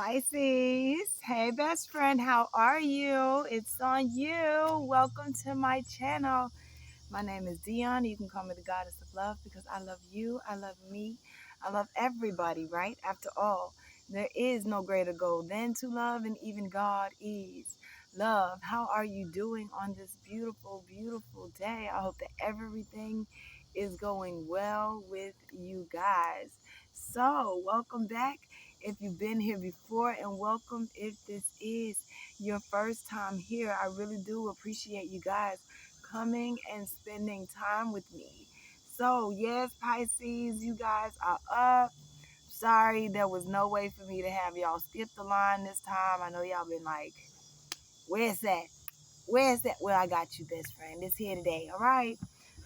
Pisces, hey best friend, how are you? It's on you. Welcome to my channel. My name is Dion. You can call me the goddess of love because I love you, I love me, I love everybody, right? After all, there is no greater goal than to love, and even God is love. How are you doing on this beautiful, beautiful day? I hope that everything is going well with you guys. So, welcome back if you've been here before, and welcome if this is your first time here. I really do appreciate you guys coming and spending time with me. So, yes, Pisces, you guys are up. Sorry, there was no way for me to have y'all skip the line this time. I know y'all been like, where's that? Where's that? Well, I got you, best friend. It's here today, all right?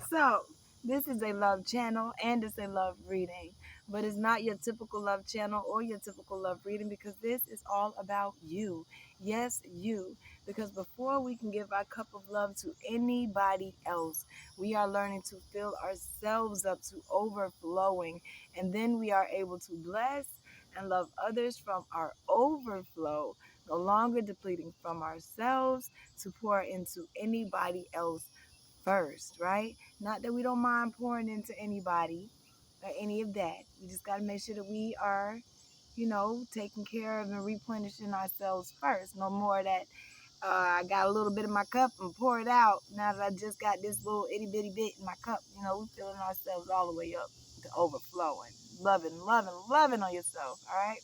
So, this is a love channel and it's a love reading, but it's not your typical love channel or your typical love reading because this is all about you. Yes, you. Because before we can give our cup of love to anybody else, we are learning to fill ourselves up to overflowing, and then we are able to bless and love others from our overflow, no longer depleting from ourselves to pour into anybody else first, right? Not that we don't mind pouring into anybody or any of that. We just got to make sure that we are, taking care of and replenishing ourselves first. No more that I got a little bit in my cup and pour it out. Now that I just got this little itty bitty bit in my cup, we filling ourselves all the way up to overflowing. Loving, loving, loving on yourself, all right?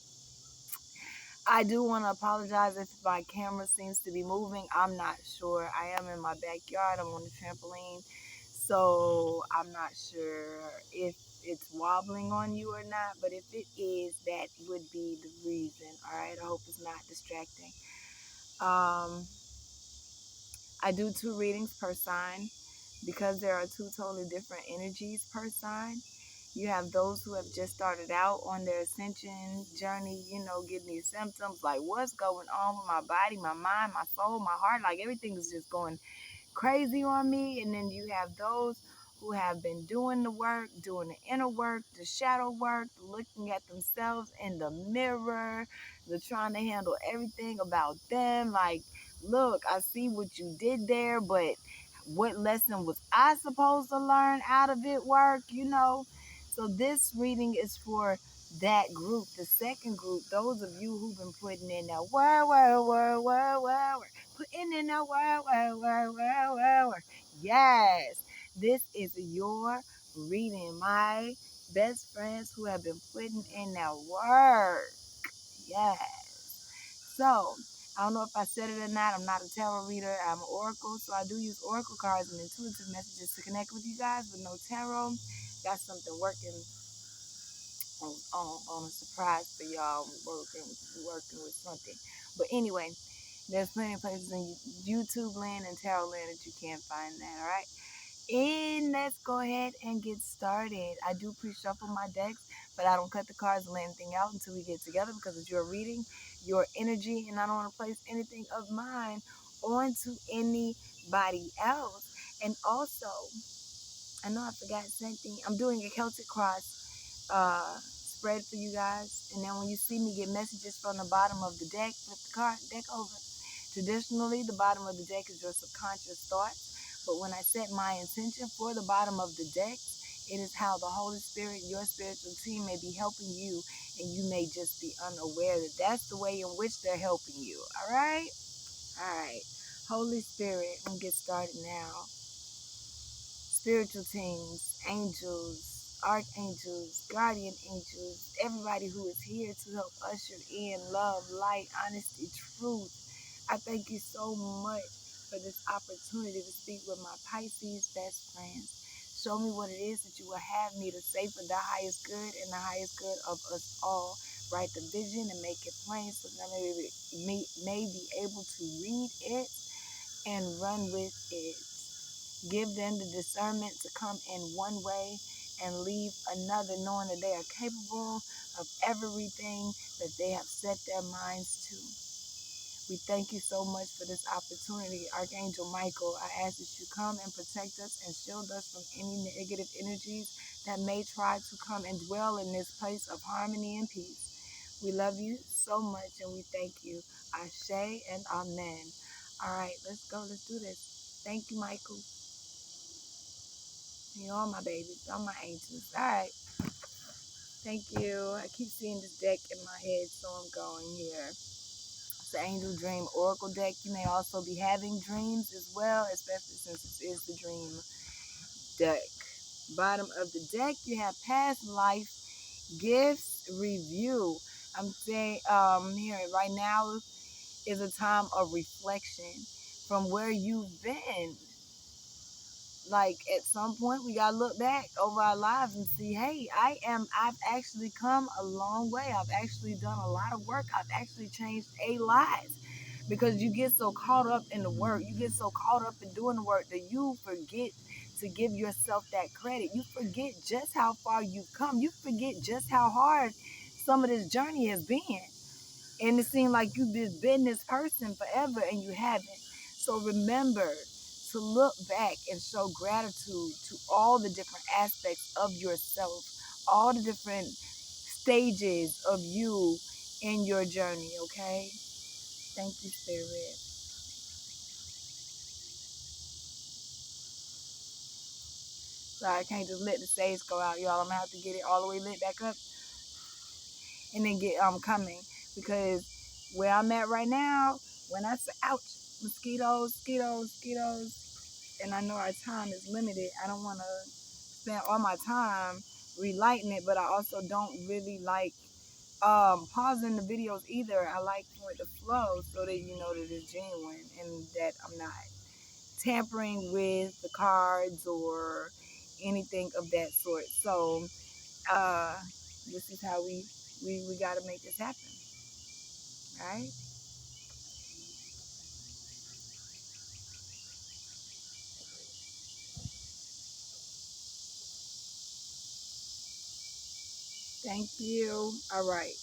I do want to apologize if my camera seems to be moving. I'm not sure. I am in my backyard. I'm on the trampoline. So I'm not sure if it's wobbling on you or not. But if it is, that would be the reason. All right. I hope it's not distracting. I do 2 readings per sign because there are 2 totally different energies per sign. You have those who have just started out on their ascension journey, getting these symptoms like what's going on with my body, my mind, my soul, my heart, like everything is just going crazy on me. And then you have those who have been doing the work, doing the inner work, the shadow work, looking at themselves in the mirror, they're trying to handle everything about them. Like, look, I see what you did there, but what lesson was I supposed to learn out of it work? So this reading is for that group. The second group, those of you who've been putting in that word, putting in that word. Yes, this is your reading. My best friends who have been putting in that word. Yes. So, I don't know if I said it or not. I'm not a tarot reader. I'm an oracle. So I do use oracle cards and intuitive messages to connect with you guys, but no tarot. Got something working on a surprise for y'all. Working with something. But anyway, there's plenty of places in YouTube land and tarot land that you can't find that, all right? And let's go ahead and get started. I do pre-shuffle my decks, but I don't cut the cards and lay anything out until we get together because it's your reading, your energy, and I don't want to place anything of mine onto anybody else. And also, I know I forgot something. I'm doing a Celtic cross spread for you guys. And then when you see me get messages from the bottom of the deck, flip the card deck over. Traditionally, the bottom of the deck is your subconscious thoughts. But when I set my intention for the bottom of the deck, it is how the Holy Spirit, your spiritual team, may be helping you, and you may just be unaware that that's the way in which they're helping you. All right? All right. Holy Spirit, I'm going to get started now. Spiritual teams, angels, archangels, guardian angels, everybody who is here to help usher in love, light, honesty, truth. I thank you so much for this opportunity to speak with my Pisces best friends. Show me what it is that you will have me to say for the highest good and the highest good of us all. Write the vision and make it plain so that I may be able to read it and run with it. Give them the discernment to come in one way and leave another, knowing that they are capable of everything that they have set their minds to. We thank you so much for this opportunity. Archangel Michael, I ask that you come and protect us and shield us from any negative energies that may try to come and dwell in this place of harmony and peace. We love you so much and we thank you. Ashe and amen. All right, let's go. Let's do this. Thank you, Michael. You're all my babies, all my angels. All right. Thank you. I keep seeing this deck in my head, so I'm going here. It's the Angel Dream Oracle deck. You may also be having dreams as well, especially since this is the dream deck. Bottom of the deck, you have past life gifts review. I'm saying here right now is a time of reflection from where you've been. Like at some point we gotta look back over our lives and see, hey, I've actually come a long way. I've actually done a lot of work. I've actually changed a lot. Because you get so caught up in the work, you get so caught up in doing the work that you forget to give yourself that credit. You forget just how far you've come. You forget just how hard some of this journey has been. And it seems like you've just been this person forever and you haven't. So remember to look back and show gratitude to all the different aspects of yourself, all the different stages of you in your journey, okay? Thank you, Spirit. So I can't just let the stage go out, y'all. I'm gonna have to get it all the way lit back up and then get coming, because where I'm at right now, when I say ouch, mosquitoes, and I know our time is limited. I don't want to spend all my time relighting it, but I also don't really like pausing the videos either. I like for it to flow so that you know that it's genuine and that I'm not tampering with the cards or anything of that sort. So uh, this is how we got to make this happen. All right. Thank you. All right.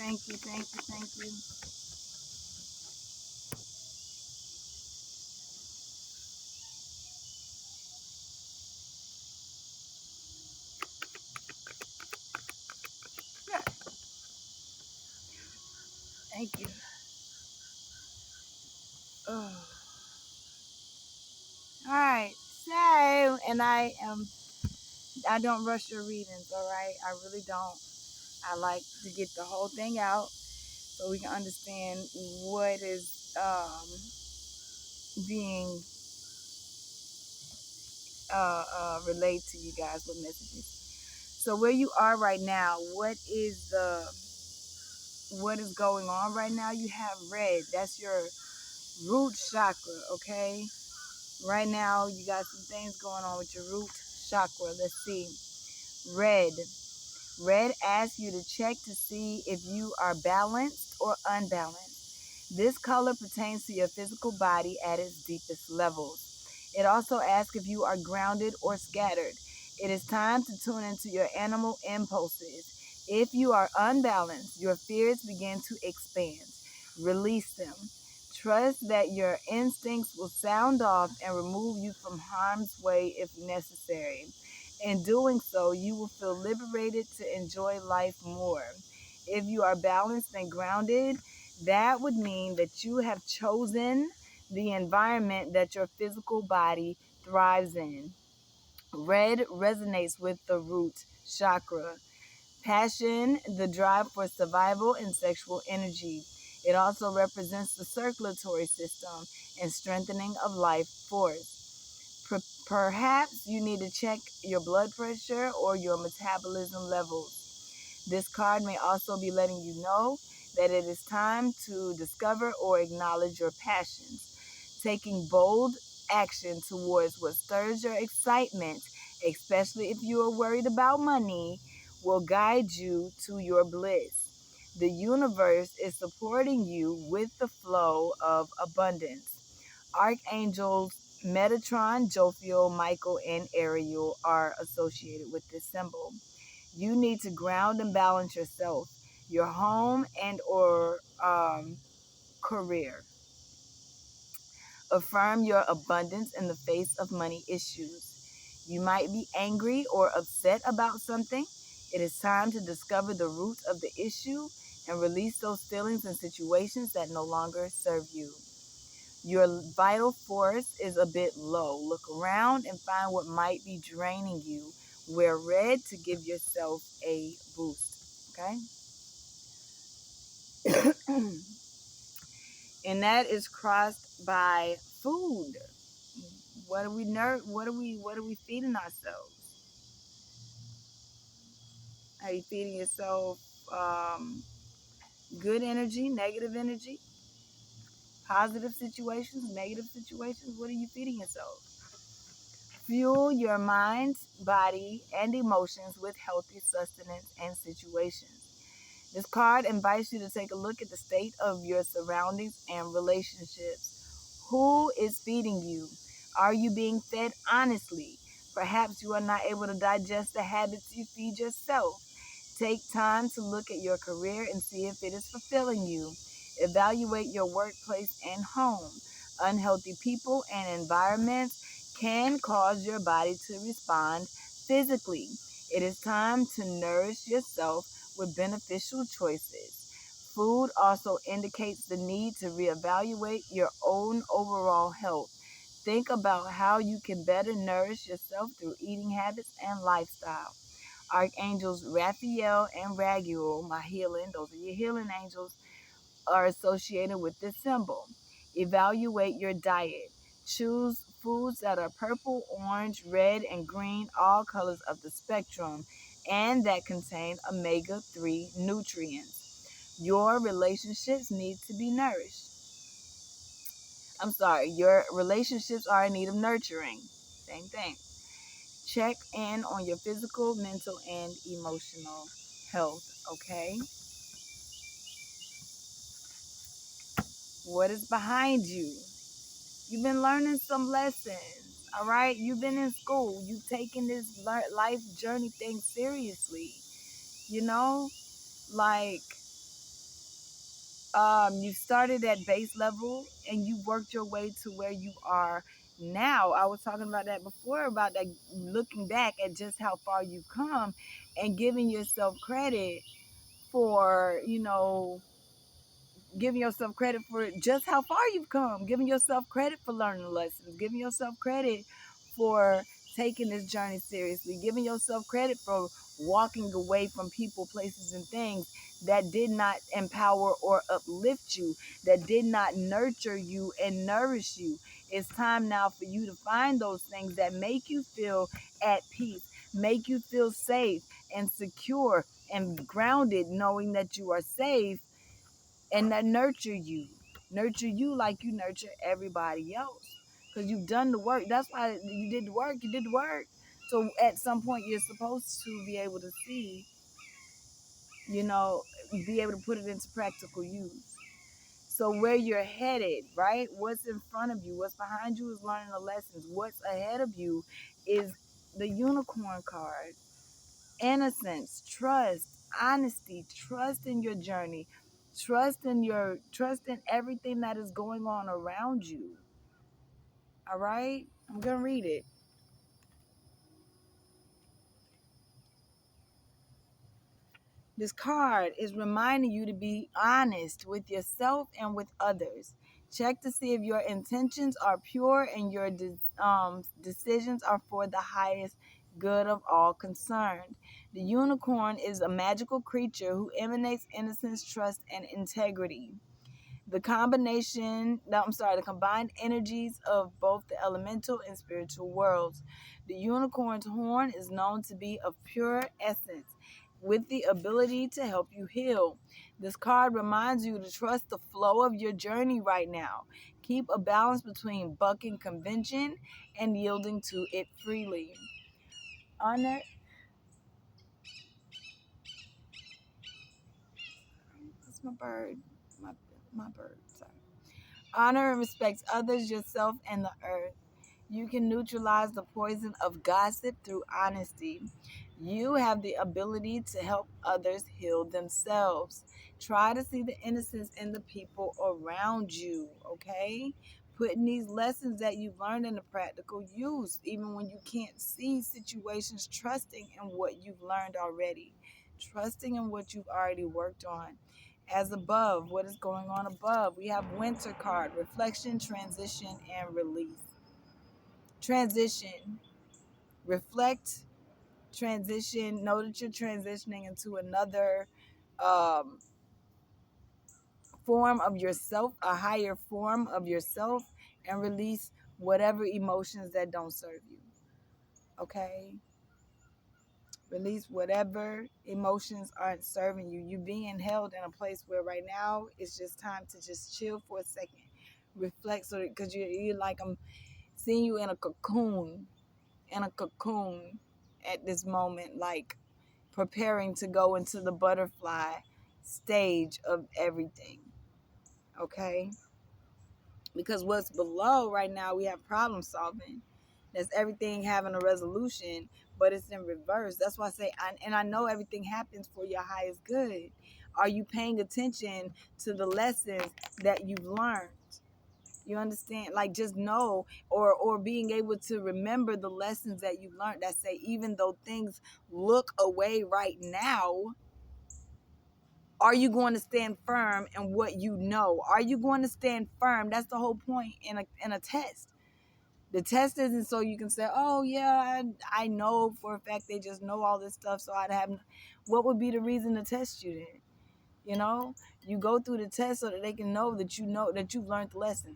Thank you. Thank you. Thank you. Thank you. Oh. All right. So, and I don't rush your readings. All right. I really don't. I like to get the whole thing out so we can understand what is being relayed to you guys with messages. So where you are right now, what is going on right now? You have red. That's your root chakra, okay? Right now, you got some things going on with your root chakra. Let's see. Red. Red asks you to check to see if you are balanced or unbalanced. This color pertains to your physical body at its deepest levels. It also asks if you are grounded or scattered. It is time to tune into your animal impulses. If you are unbalanced, your fears begin to expand. Release them. Trust that your instincts will sound off and remove you from harm's way if necessary. In doing so, you will feel liberated to enjoy life more. If you are balanced and grounded, that would mean that you have chosen the environment that your physical body thrives in. Red resonates with the root chakra. Passion, the drive for survival and sexual energy. It also represents the circulatory system and strengthening of life force. Perhaps you need to check your blood pressure or your metabolism levels. This card may also be letting you know that it is time to discover or acknowledge your passions. Taking bold action towards what stirs your excitement, especially if you are worried about money, will guide you to your bliss. The universe is supporting you with the flow of abundance. Archangels Metatron, Jophiel, Michael, and Ariel are associated with this symbol. You need to ground and balance yourself, your home and or career. Affirm your abundance in the face of money issues. You might be angry or upset about something. It is time to discover the root of the issue and release those feelings and situations that no longer serve you. Your vital force is a bit low. Look around and find what might be draining you. Wear red to give yourself a boost. Okay? And that is crossed by food. What are we feeding ourselves? Are you feeding yourself um, good energy, negative energy, positive situations, negative situations? What are you feeding yourself? Fuel your mind, body, and emotions with healthy sustenance and situations. This card invites you to take a look at the state of your surroundings and relationships. Who is feeding you? Are you being fed honestly? Perhaps you are not able to digest the habits you feed yourself. Take time to look at your career and see if it is fulfilling you. Evaluate your workplace and home. Unhealthy people and environments can cause your body to respond physically. It is time to nourish yourself with beneficial choices. Food also indicates the need to reevaluate your own overall health. Think about how you can better nourish yourself through eating habits and lifestyle. Archangels Raphael and Raguel, those are your healing angels, are associated with this symbol. Evaluate your diet. Choose foods that are purple, orange, red, and green, all colors of the spectrum, and that contain omega-3 nutrients. Your relationships need to be nourished. Your relationships are in need of nurturing. Same thing. Check in on your physical, mental, and emotional health, okay? What is behind you? You've been learning some lessons, all right? You've been in school. You've taken this life journey thing seriously, you know? Like, you started at base level and you worked your way to where you are now. I was talking about that before, about that, looking back at just how far you've come and giving yourself credit for, giving yourself credit for just how far you've come, giving yourself credit for learning lessons, giving yourself credit for taking this journey seriously, giving yourself credit for walking away from people, places, and things that did not empower or uplift you, that did not nurture you and nourish you. It's time now for you to find those things that make you feel at peace, make you feel safe and secure and grounded, knowing that you are safe, and that nurture you like you nurture everybody else, because you've done the work. That's why you did the work. So at some point you're supposed to be able to see, you know be able to put it into practical use. So where you're headed, right? What's in front of you, what's behind you is learning the lessons. What's ahead of you is the unicorn card. Innocence, trust, honesty, trust in your journey, trust in everything that is going on around you. All right? I'm going to read it. This card is reminding you to be honest with yourself and with others. Check to see if your intentions are pure and your decisions are for the highest good of all concerned. The unicorn is a magical creature who emanates innocence, trust, and integrity. The combined energies of both the elemental and spiritual worlds. The unicorn's horn is known to be of pure essence, with the ability to help you heal. This card reminds you to trust the flow of your journey right now. Keep a balance between bucking convention and yielding to it freely. Honor. That's my bird. My bird. Sorry. Honor and respect others, yourself, and the earth. You can neutralize the poison of gossip through honesty. You have the ability to help others heal themselves. Try to see the innocence in the people around you, okay? Putting these lessons that you've learned into practical use, even when you can't see situations, trusting in what you've learned already, trusting in what you've already worked on. As above, what is going on above? We have winter card, reflection, transition, and release. Transition. Reflect, transition. Know that you're transitioning into another um, form of yourself, a higher form of yourself, and release whatever emotions that don't serve you. Okay? Release whatever emotions aren't serving you. You're being held in a place where right now it's just time to just chill for a second. Reflect, so because you're like, I'm seeing you in a cocoon at this moment, like preparing to go into the butterfly stage of everything. Okay? Because what's below right now, we have problem solving. That's everything having a resolution, but it's in reverse. That's why I say, I know everything happens for your highest good. Are you paying attention to the lessons that you've learned? You understand? Like, just know, or being able to remember the lessons that you've learned, that say, even though things look away right now, are you going to stand firm in what you know? Are you going to stand firm? That's the whole point in a test. The test isn't so you can say, oh yeah, I know for a fact they just know all this stuff, so I'd have. What would be the reason to test you then? You know, you go through the test so that they can know that you've learned the lesson.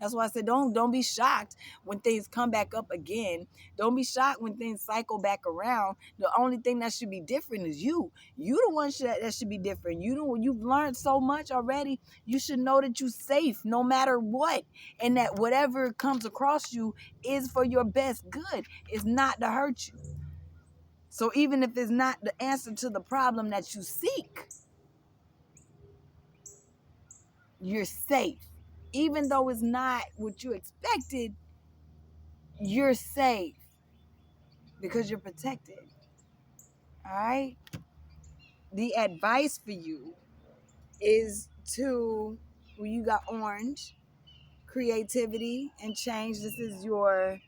That's why I said don't be shocked when things come back up again. Don't be shocked when things cycle back around. The only thing that should be different is you. You the one that should be different. You've learned so much already. You should know that you're safe no matter what, and that whatever comes across you is for your best good. It's not to hurt you. So even if it's not the answer to the problem that you seek, you're safe. Even though it's not what you expected, you're safe because you're protected. All right. The advice for you is to, well, you got orange, creativity and change. This is your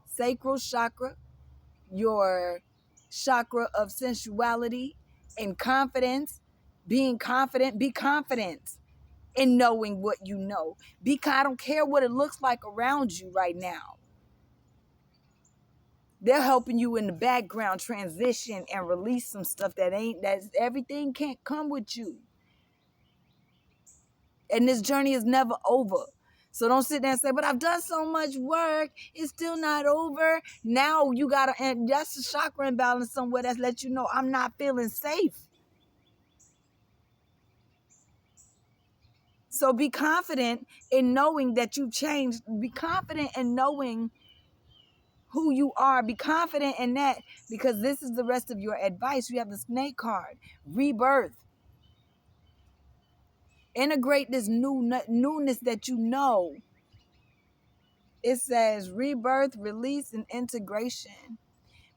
sacral chakra, your chakra of sensuality and confidence. Being confident, be confident in knowing what you know. I don't care what it looks like around you right now. They're helping you in the background transition and release some stuff that's everything can't come with you. And this journey is never over. So don't sit there and say, but I've done so much work. It's still not over. Now you got to, and that's a chakra imbalance somewhere that's let you know I'm not feeling safe. So be confident in knowing that you've changed. Be confident in knowing who you are. Be confident in that, because this is the rest of your advice. You have the snake card, rebirth. Integrate this newness that you know. It says rebirth, release, and integration.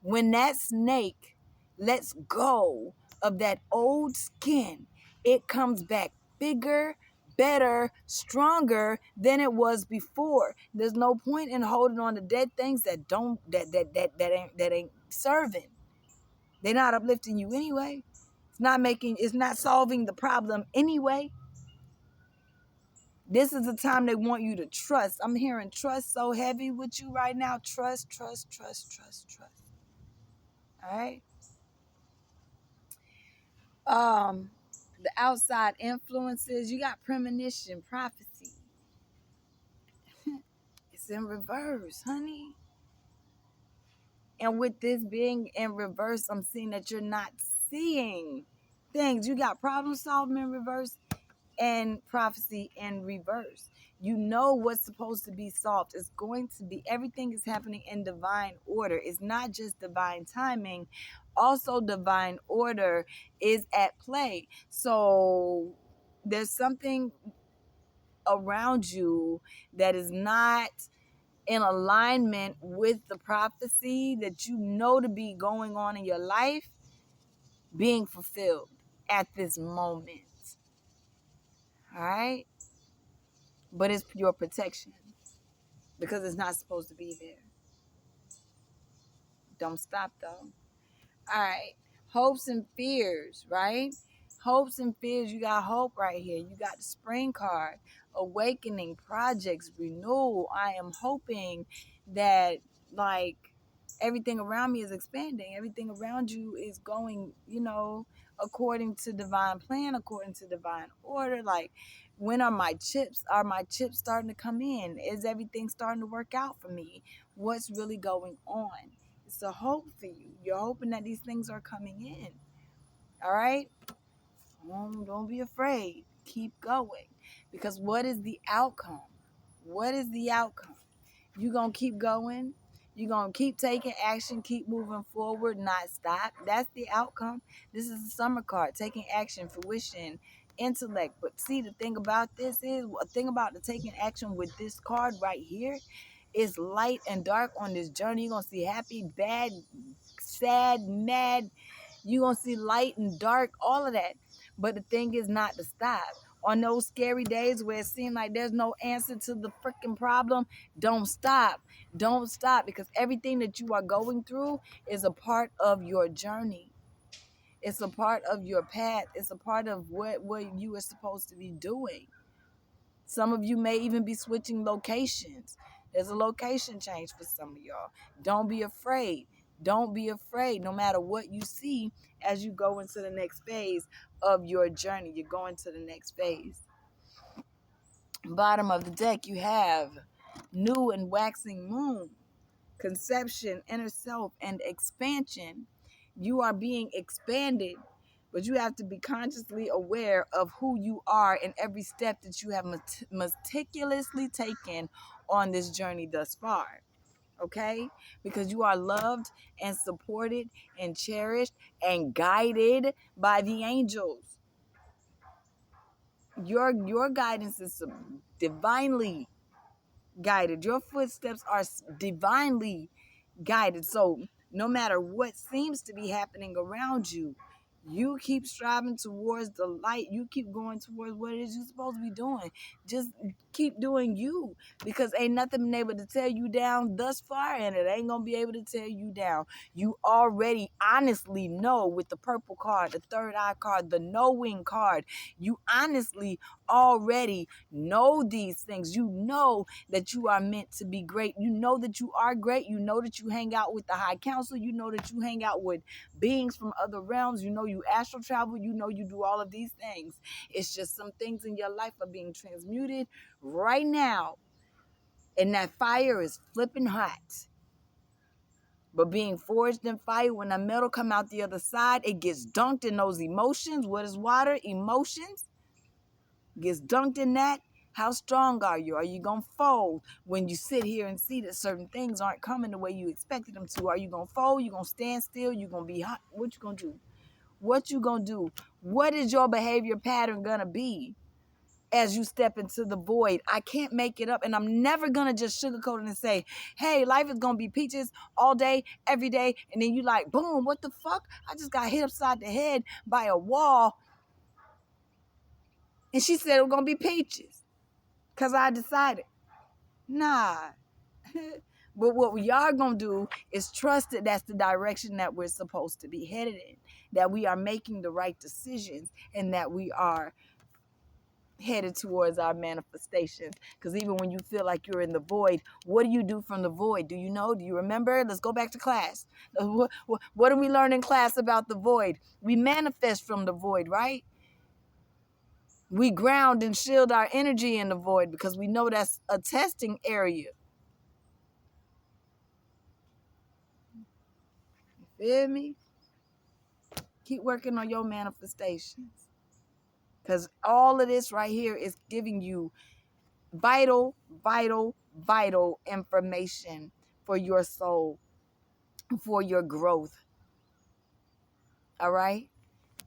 When that snake lets go of that old skin, it comes back bigger, better, stronger than it was before. There's no point in holding on to dead things that ain't serving. They're not uplifting you anyway. It's not solving the problem anyway. This is the time they want you to trust. I'm hearing trust so heavy with you right now. Trust, trust, trust, trust, trust. All right. the outside influences. You got premonition, prophecy. It's in reverse, honey. And with this being in reverse, I'm seeing that you're not seeing things. You got problem solving in reverse and prophecy in reverse. You know what's supposed to be solved. It's going to be, everything is happening in divine order. It's not just divine timing, also divine order is at play. So there's something around you that is not in alignment with the prophecy that you know to be going on in your life being fulfilled at this moment. All right? But it's your protection because it's not supposed to be there. Don't stop though. All right. Hopes and fears, right? Hopes and fears. You got hope right here. You got the spring card, awakening, projects, renewal. I am hoping that, like, everything around me is expanding. Everything around you is going, according to divine plan, according to divine order. Like, when are my chips? Are my chips starting to come in? Is everything starting to work out for me? What's really going on? It's a hope for you. You're hoping that these things are coming in. All right? Don't be afraid. Keep going. Because what is the outcome? What is the outcome? You're going to keep going. You're going to keep taking action, keep moving forward, not stop. That's the outcome. This is the summer card, taking action, fruition, intellect. But see, the thing about this is, the thing about the taking action with this card right here is light and dark on this journey. You're going to see happy, bad, sad, mad. You're going to see light and dark, all of that. But the thing is not to stop. On those scary days where it seems like there's no answer to the freaking problem, don't stop. Don't stop, because everything that you are going through is a part of your journey. It's a part of your path. It's a part of what you are supposed to be doing. Some of you may even be switching locations. There's a location change for some of y'all. Don't be afraid. Don't be afraid, no matter what you see as you go into the next phase of your journey. You're going to the next phase. Bottom of the deck, you have new and waxing moon, conception, inner self, and expansion. You are being expanded, but you have to be consciously aware of who you are in every step that you have meticulously taken on this journey thus far. Okay? Because you are loved and supported and cherished and guided by the angels. Your guidance is divinely guided. Your footsteps are divinely guided. So no matter what seems to be happening around you, you keep striving towards the light. You keep going towards what it is you're supposed to be doing. Just keep doing you, because ain't nothing been able to tear you down thus far, and it ain't gonna be able to tear you down. You already honestly know with the purple card, the third eye card, the knowing card. You honestly already know these things. You know that you are meant to be great. You know that you are great. You know that you hang out with the high council. You know that you hang out with beings from other realms. You know you astral travel. You know you do all of these things. It's just some things in your life are being transmuted right now. And that fire is flipping hot. But being forged in fire, when the metal come out the other side, it gets dunked in those emotions. What is water? Emotions. Gets dunked in that. How strong are you? Are you going to fold when you sit here and see that certain things aren't coming the way you expected them to? Are you going to fold? You going to stand still? You going to be hot? What you going to do? What you going to do? What is your behavior pattern going to be as you step into the void? I can't make it up, and I'm never going to just sugarcoat it and say, hey, life is going to be peaches all day, every day, and then you like, boom, what the fuck? I just got hit upside the head by a wall, and she said it was going to be peaches. Because I decided, nah. But what we are going to do is trust that that's the direction that we're supposed to be headed in, that we are making the right decisions, and that we are headed towards our manifestations. Because even when you feel like you're in the void, what do you do from the void? Do you know? Do you remember? Let's go back to class. What do we learn in class about the void? We manifest from the void, right? We ground and shield our energy in the void because we know that's a testing area. You feel me? Keep working on your manifestations. Because all of this right here is giving you vital, vital, vital information for your soul, for your growth. All right?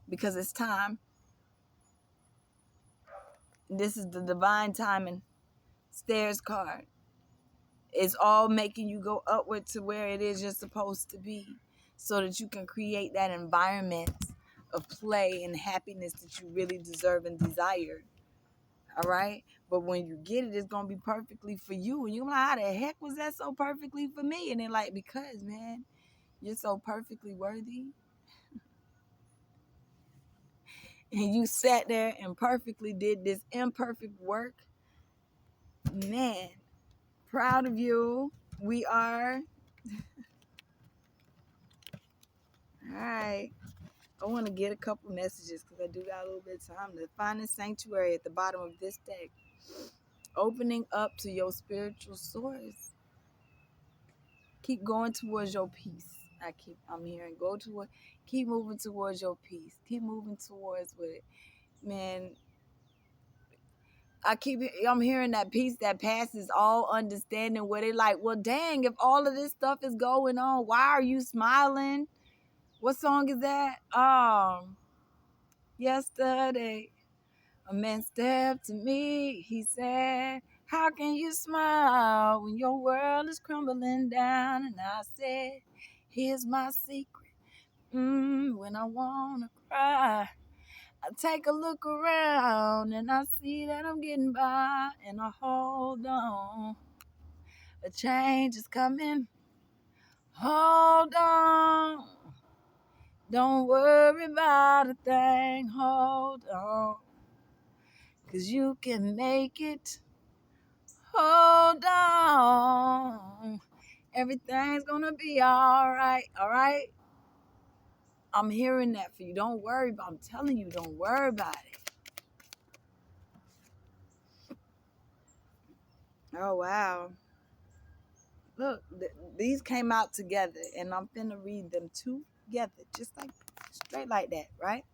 Because it's time. This is the divine timing stairs card. It's all making you go upward to where it is you're supposed to be so that you can create that environment of play and happiness that you really deserve and desire. All right? But when you get it, it's going to be perfectly for you. And you're like, how the heck was that so perfectly for me? And they're like, because, man, you're so perfectly worthy. And you sat there and perfectly did this imperfect work. Man, proud of you. We are. All right. I want to get a couple messages because I do got a little bit of time. To find a sanctuary at the bottom of this deck. Opening up to your spiritual source. Keep going towards your peace. I'm hearing keep moving towards your peace. Keep moving towards what, man. I'm hearing that peace that passes all understanding, where they like, well, dang, if all of this stuff is going on, why are you smiling? What song is that? Yesterday, a man stepped to me. He said, how can you smile when your world is crumbling down? And I said, here's my secret. When I want to cry, I take a look around and I see that I'm getting by, and I hold on. A change is coming. Hold on. Don't worry about a thing. Hold on. 'Cause you can make it. Hold on. Everything's gonna be all right. All right? I'm hearing that for you. Don't worry about it. I'm telling you, don't worry about it. Oh, wow. Look, these came out together, and I'm finna read them together, just like straight like that, right?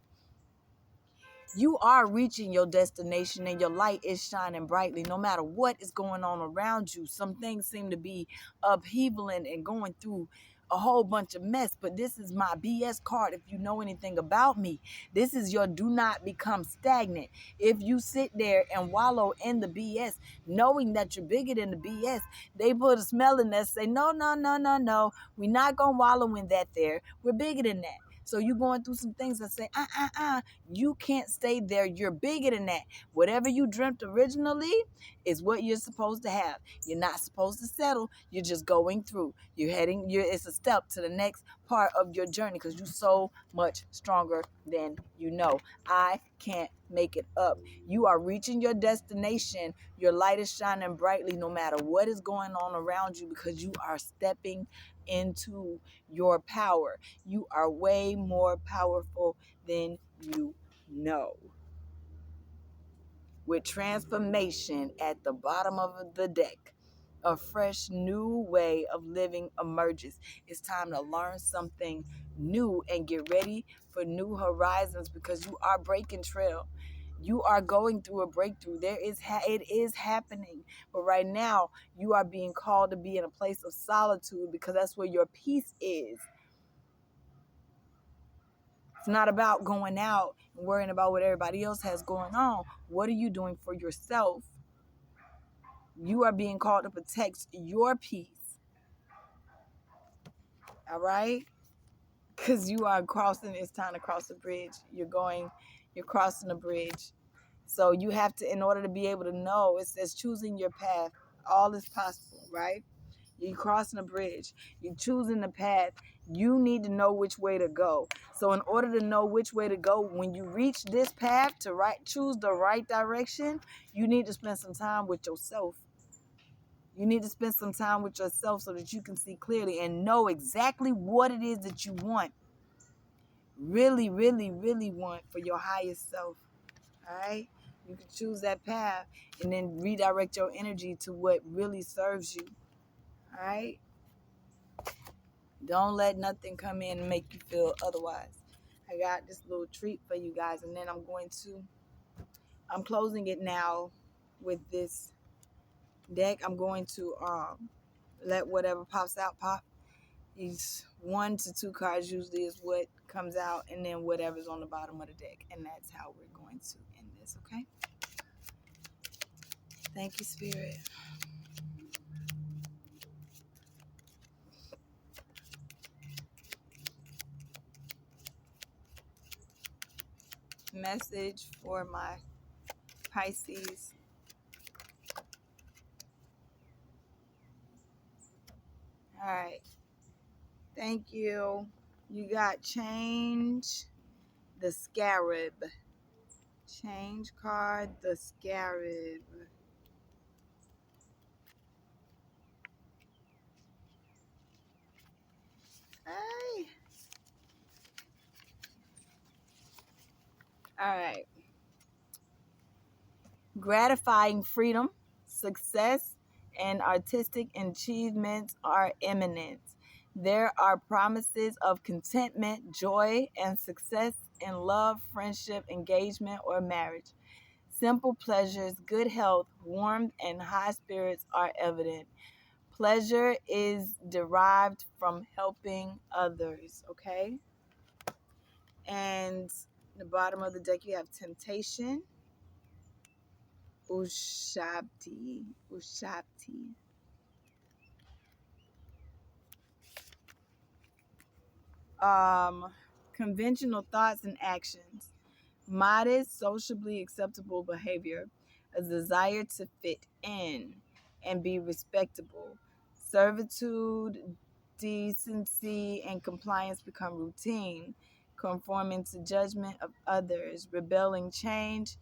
You are reaching your destination and your light is shining brightly no matter what is going on around you. Some things seem to be upheavaling and going through a whole bunch of mess, but this is my BS card. If you know anything about me, this is your do not become stagnant. If you sit there and wallow in the BS, knowing that you're bigger than the BS, they put a smell in there, say, no, no, no, no, no, we're not going to wallow in that there. We're bigger than that. So you're going through some things that say, you can't stay there. You're bigger than that. Whatever you dreamt originally is what you're supposed to have. You're not supposed to settle. You're just going through. It's a step to the next part of your journey because you're so much stronger than you know. I can't make it up. You are reaching your destination. Your light is shining brightly no matter what is going on around you because you are stepping into your power. You are way more powerful than you know. With transformation at the bottom of the deck, a fresh new way of living emerges. It's time to learn something new and get ready for new horizons because you are breaking trail. You are going through a breakthrough. It is happening. But right now, you are being called to be in a place of solitude because that's where your peace is. It's not about going out and worrying about what everybody else has going on. What are you doing for yourself? You are being called to protect your peace. All right? Because you are crossing, it's time to cross the bridge. You're crossing the bridge. So you have to, in order to be able to know, it says choosing your path. All is possible, right? You're crossing a bridge. You're choosing the path. You need to know which way to go. So in order to know which way to go, when you reach this path to choose the right direction, you need to spend some time with yourself. You need to spend some time with yourself so that you can see clearly and know exactly what it is that you want. Really, really, really want for your highest self. All right? You can choose that path and then redirect your energy to what really serves you. All right? Don't let nothing come in and make you feel otherwise. I got this little treat for you guys, and then I'm closing it now with this deck. I'm going to let whatever pops out pop. These 1 to 2 cards usually is what comes out, and then whatever's on the bottom of the deck. And that's how we're going to end this, okay? Thank you, Spirit. Message for my Pisces. All right. Thank you. You got change the scarab. Change card the scarab. Hey. All right. Gratifying freedom, success, and artistic achievements are imminent. There are promises of contentment, joy, and success in love, friendship, engagement, or marriage. Simple pleasures, good health, warmth, and high spirits are evident. Pleasure is derived from helping others, okay? And the bottom of the deck, you have temptation, Ushabti. Um, Conventional thoughts and actions, modest, sociably acceptable behavior, a desire to fit in and be respectable, servitude, decency, and compliance become routine, conforming to judgment of others, rebelling change,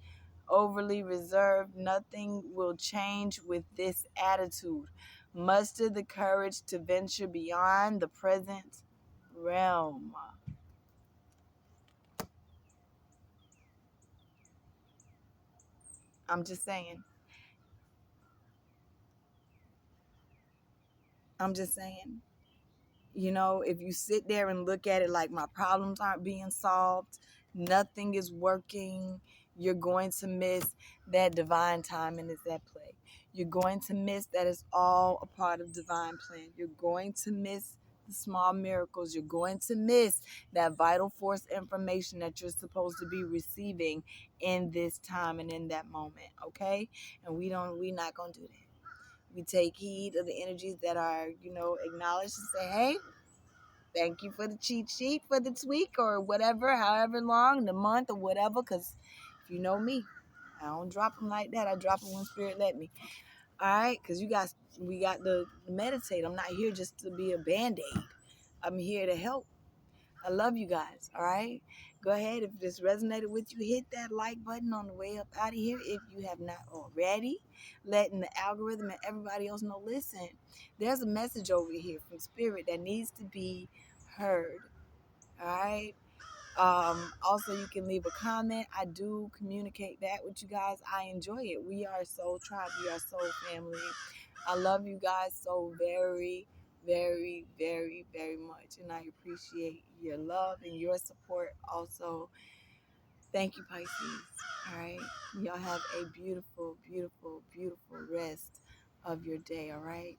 overly reserved. Nothing will change with this attitude. Muster the courage to venture beyond the present realm. I'm just saying. I'm just saying. If you sit there and look at it like my problems aren't being solved, nothing is working, you're going to miss that divine timing is at play. You're going to miss that it's all a part of divine plan. You're going to miss the small miracles. You're going to miss that vital force information that you're supposed to be receiving in this time and in that moment, okay? And we're not going to do that. We take heed of the energies that are, acknowledged and say, hey, thank you for the cheat sheet for this week or whatever, however long, the month or whatever, because if you know me, I don't drop them like that. I drop them when Spirit let me. All right? Because we got to meditate. I'm not here just to be a Band-Aid. I'm here to help. I love you guys, all right? Go ahead. If this resonated with you, hit that like button on the way up out of here if you have not already. Letting the algorithm and everybody else know, listen, there's a message over here from Spirit that needs to be heard, all right? Also, you can leave a comment. I do communicate back with you guys. I enjoy it. We are soul tribe. We are soul family. I love you guys so very, very, very, very much. And I appreciate your love and your support also. Thank you, Pisces. All right. Y'all have a beautiful, beautiful, beautiful rest of your day. All right.